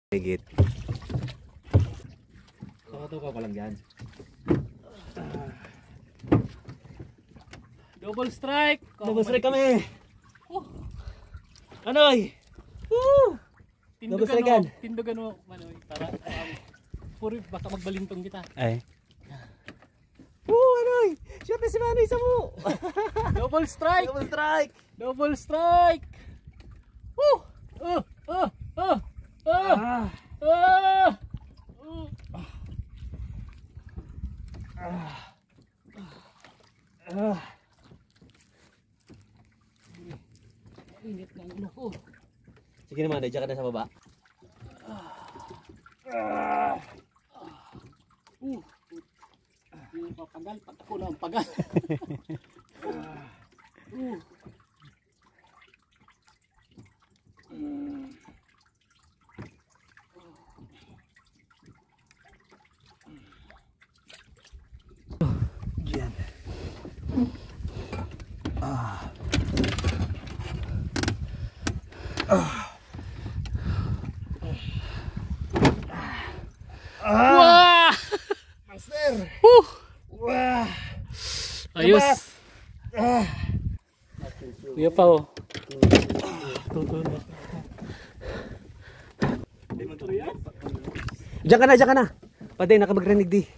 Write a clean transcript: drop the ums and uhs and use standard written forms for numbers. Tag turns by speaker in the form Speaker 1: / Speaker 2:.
Speaker 1: Higit. Tukaw ka lang dyan.
Speaker 2: Double strike!
Speaker 1: Double strike kami! Anoy! Woo! Double strike yan!
Speaker 2: Tindugan mo, Manoy, para puri baka magbalintong kita.
Speaker 1: Ay. Woo! Anoy! Shoot na si Manoy sa mo!
Speaker 2: Double strike!
Speaker 1: Double strike!
Speaker 2: Double strike! Woo! Init ng ulo ko.
Speaker 1: Sige naman, dyan ka na sa baba.
Speaker 2: Yung papagal, patako na ang pagal.
Speaker 1: Diyan.
Speaker 2: Wah!
Speaker 1: Master! Wah!
Speaker 2: Ayos! Kuya pa oh.
Speaker 1: Diyan ka na, diyan ka na. Paday, nakabagrinig di.